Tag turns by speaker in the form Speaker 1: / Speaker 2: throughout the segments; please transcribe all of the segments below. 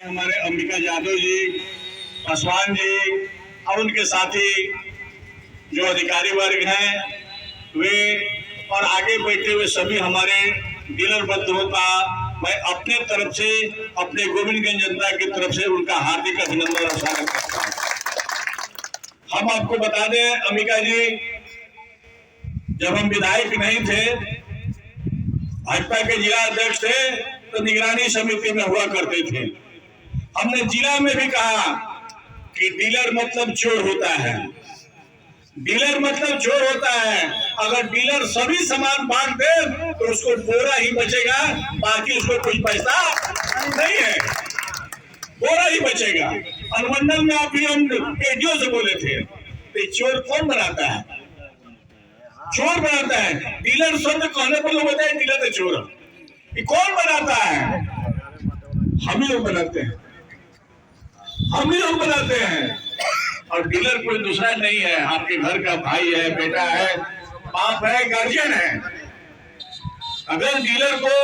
Speaker 1: हमारे अंबिका यादव जी, पासवान जी और उनके साथी जो अधिकारी वर्ग हैं वे और आगे बैठे हुए सभी हमारे डीलर बंधुओं का मैं अपने तरफ से, अपने गोविंदगंज जनता की तरफ से उनका हार्दिक अभिनंदन और स्वागत करता हूँ। हम आपको बता दें अंबिका जी, जब हम विधायक नहीं थे, भाजपा के जिला अध्यक्ष थे, तो निगरानी समिति में हुआ करते थे। हमने जिला में भी कहा कि डीलर मतलब चोर होता है, डीलर मतलब चोर होता है। अगर डीलर सभी सामान बांट दे तो उसको बोरा ही बचेगा, बाकी उसको कुछ पैसा नहीं है, बोरा ही बचेगा। अनुमंडल में अभी हम एडीओ से बोले थे, तो चोर कौन बनाता है? चोर बनाता है। डीलर शब्द कहने पर लोग बताए डीलर तो चोर, ये कौन बनाता है? हम ही लोग बनाते हैं, हम ही लोग बनाते हैं। और डीलर कोई दूसरा नहीं है, आपके घर का भाई है, बेटा है, बाप है, गार्जियन है। अगर डीलर को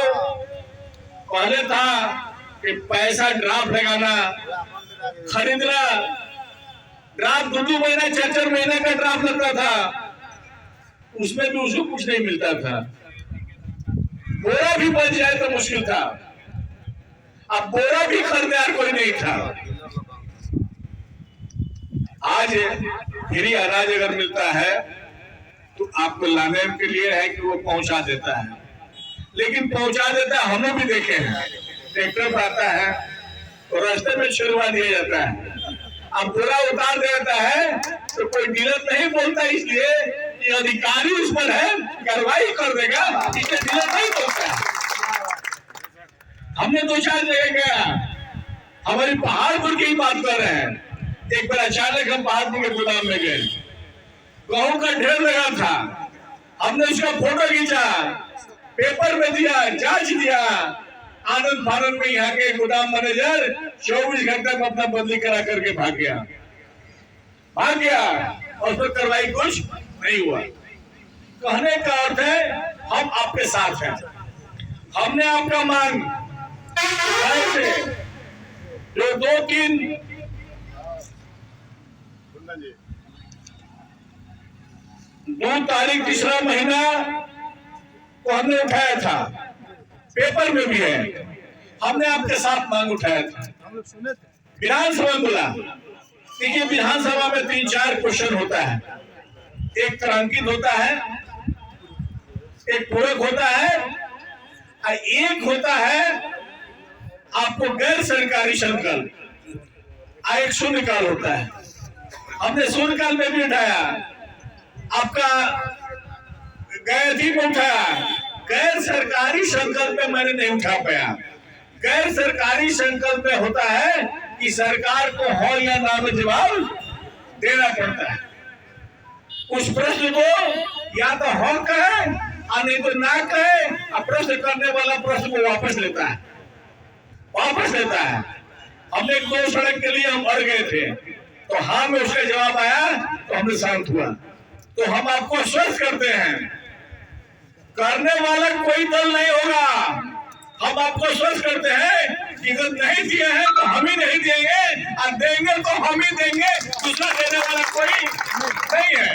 Speaker 1: पहले था कि पैसा ड्राफ्ट लगाना, खरीदना, ड्राफ्ट 2 महीना 4 महीने का ड्राफ्ट लगता था, उसमें भी उसको कुछ नहीं मिलता था, बोरा भी बच जाए तो मुश्किल था। अब बोरा भी खरीदार कोई नहीं था। आज फ्री अनाज अगर मिलता है तो आपको लाने के लिए है कि वो पहुंचा देता है, लेकिन पहुंचा देता है। हम लोग भी देखे हैं, ट्रैक्टर पर आता है तो रास्ते में छिड़वा दिया जाता है, अब बोरा उतार देता है तो कोई डीलर नहीं बोलता, इसलिए ये अधिकारी उस पर है, कार्रवाई कर देगा, इसलिए डीलर नहीं बोलता है। हमने 2-4 जगह गया, हमारी पहाड़पुर की बात कर रहे हैं। एक बार अचानक हम पहाड़पुर के गोदाम में गए, गेहूं का ढेर लगा था, हमने उसका फोटो खींचा, पेपर में दिया, जांच दिया। आनंद फानंद में यहाँ के गोदाम मैनेजर 24 घंटे में अपना बदली करा करके भाग गया और फिर कार्रवाई कुछ नहीं हुआ। कहने का अर्थ है हम आपके साथ हैं। हमने आपका मांग जो 2 तारीख 3 महीना को हमने उठाया था, पेपर में भी है, हमने आपके साथ मांग उठाया था। विधानसभा बोला, देखिए विधानसभा में 3-4 क्वेश्चन होता है, एक तारांकित होता है, एक पूरक होता है, और एक होता है आपको गैर सरकारी संकल्प, एक शून्यकाल होता है। हमने शून्यकाल में भी उठाया, आपका गैर उठाया, गैर सरकारी संकल्प में मैंने नहीं उठा पाया। गैर सरकारी संकल्प में होता है कि सरकार को हो या ना में जवाब देना पड़ता है। उस प्रश्न को या तो हो कहे और नहीं तो ना कहे, और प्रश्न करने वाला प्रश्न को वापस लेता है। हमने 2 सड़क के लिए हम अड़ गए थे, तो हाँ में उसका जवाब आया तो हमने शांत हुआ। तो हम आपको आश्वस्त करते हैं, करने वाला कोई दल नहीं होगा। हम आपको आश्वस्त करते हैं कि अगर नहीं दिए हैं तो हम ही नहीं देंगे, और देंगे तो हम ही देंगे, दूसरा देने वाला कोई नहीं है।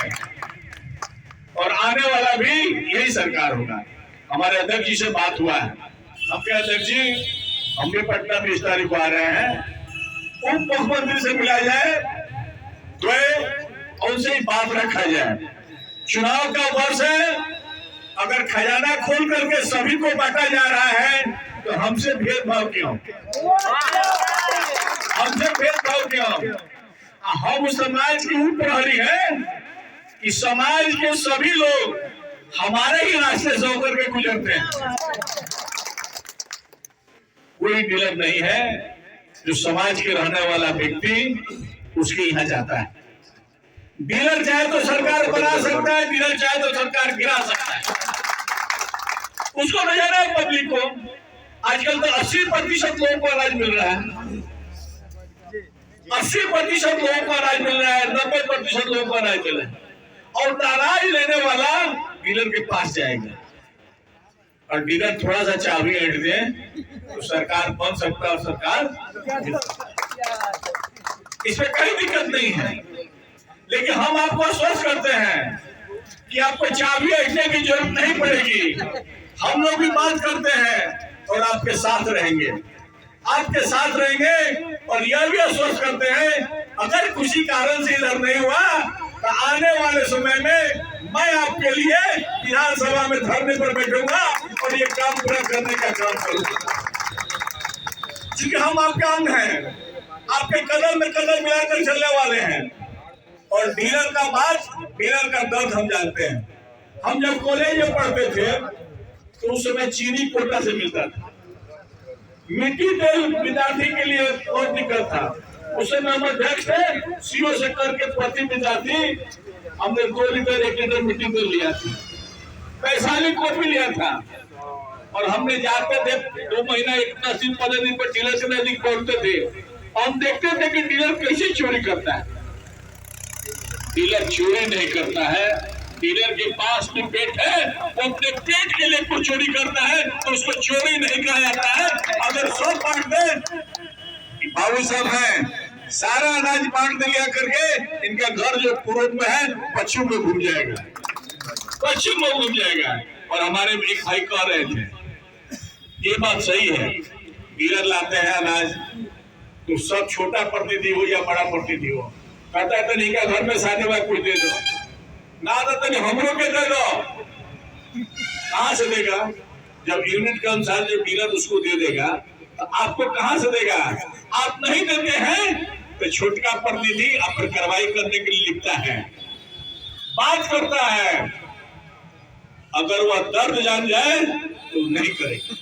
Speaker 1: और आने वाला भी यही सरकार होगा। हमारे अध्यक्ष जी से बात हुआ है, आपके अध्यक्ष जी हम भी पटना 20 तारीख को आ रहे हैं, उप मुख्यमंत्री से मिला जाए, तो उनसे बात रखा जाए। चुनाव का वर्ष है, अगर खजाना खोल करके सभी को बांटा जा रहा है तो हमसे भेदभाव क्यों? हमसे भेदभाव क्यों? हम समाज की उप प्रहरी है कि समाज के सभी लोग हमारे ही रास्ते से होकर के गुजरते हैं। कोई डीलर नहीं है जो समाज के रहने वाला व्यक्ति उसके यहाँ जाता है। डीलर चाहे तो सरकार बना सकता है, डीलर चाहे तो सरकार गिरा सकता है, उसको नजर है पब्लिक को। आजकल तो 80% लोगों को अनाज मिल रहा है, 80% लोगों को अनाज मिल रहा है, 90% लोगों को अनाज मिल रहा है, और अनाज लेने वाला डीलर के पास जाएगा। और डीलर थोड़ा सा चाबी ऐड दे तो सरकार बन सकता है और सरकार इसमें कोई दिक्कत नहीं है। लेकिन हम आपको आश्वस्त करते हैं कि आपको चाबी ऐडने की जरूरत नहीं पड़ेगी। हम लोग भी बात करते हैं और आपके साथ रहेंगे, आपके साथ रहेंगे। और यह भी आश्वस्त करते हैं अगर किसी कारण से इधर नहीं हुआ तो आने वाले समय में मैं आपके लिए विधानसभा में धरने पर बैठूंगा और ये काम पूरा करने का काम करूंगा। क्योंकि हम आपके अंग हैं, आपके कदम में कदम मिलाकर चलने वाले हैं। और डीलर का बात, डीलर का दर्द हम जानते हैं। हम जब कॉलेज में पढ़ते थे तो उस समय चीनी कोटा से मिलता था, मिट्टी तेल विद्यार्थी के लिए बहुत दिक्कत था। उस समय हम अध्यक्ष थे, सीओ से करके प्रति विद्यार्थी हमने 2 लीटर 1 लीटर मिट्टी तेल लिया था, वैशाली कॉफी लिया था। और हमने जाते थे 2 महीना 15 दिन पर डीलर के नजदीक पहुंचते थे। हम देखते थे कि डीलर कैसे चोरी करता है। डीलर चोरी नहीं करता है, डीलर के पास भी पेट है, वो अपने पेट के लिए कुछ चोरी करता है तो उसको चोरी नहीं कहा जाता है। अगर 100 बांट दे, बाबू साहब हैं, सारा अनाज बांट दिया करके इनका घर जो पूर्व में है पश्चिम में घूम जाएगा, पश्चिम में घूम जाएगा। और हमारे एक भाई कह रहे थे ये बात सही है, डीलर लाते हैं अनाज तो सब छोटा प्रतिनिधि हो या बड़ा प्रतिनिधि हो, कहता है तनिका घर में सादे में कुछ दे दो ना, तो तनि हमरों के दे दो। कहां से देगा? जब यूनिट के अनुसार जो डीलर उसको दे देगा तो आपको कहां से देगा? आप नहीं देते हैं तो छोटका प्रतिनिधि आप पर कार्रवाई करने के लिए लिखता है, बात करता है। अगर वह दर्द जान जाए तो नहीं करेगा।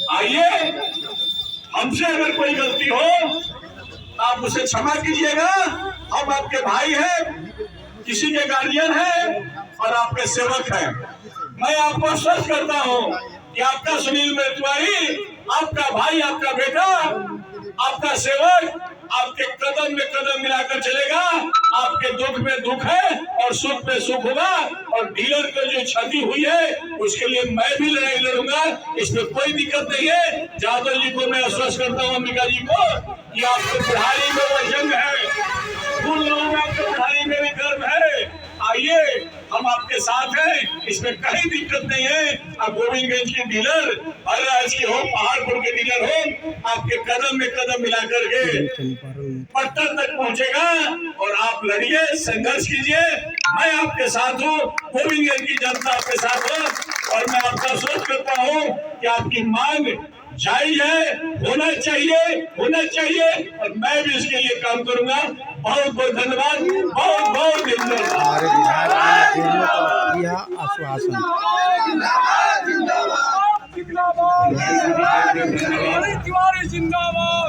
Speaker 1: आइए, हमसे अगर कोई गलती हो आप उसे क्षमा कीजिएगा। हम आपके भाई हैं, किसी के गार्जियन हैं और आपके सेवक हैं। मैं आपको आश्वस्त करता हूं कि आपका सुनील तिवारी आपका भाई, आपका बेटा, आपका सेवक आपके कदम में कदम मिलाकर चलेगा। आपके दुख में दुख है और सुख में सुख होगा। और डीलर को जो क्षति हुई है उसके लिए मैं भी लड़ाई लड़ूंगा, इसमें कोई दिक्कत नहीं है। जादव जी को मैं आश्वस्त करता हूँ, अंबिका जी को, कि आपके बुढ़ाई में वो जंग है, उन लोगों में आपके बुढ़ाई में भी गर्व है। आइए, हम आपके साथ हैं, इसमें कहीं दिक्कत नहीं है। आप गोविंदगंज के डीलर, हरराज के हो, पहाड़पुर के डीलर हो, आपके कदम में कदम मिलाकर के पट्टन तक पहुंचेगा। और आप लड़िए, संघर्ष कीजिए, मैं आपके साथ हूँ, गोविंदगंज की जनता आपके साथ हो। और मैं आपका सोच करता हूँ कि आपकी मांग जायज है, होना चाहिए, होना चाहिए। और मैं भी इसके लिए काम करूंगा। बहुत बहुत धन्यवाद, बहुत बहुत धन्यवाद।
Speaker 2: हमारे विधायक ने दिया आश्वासन।
Speaker 1: जिंदाबाद।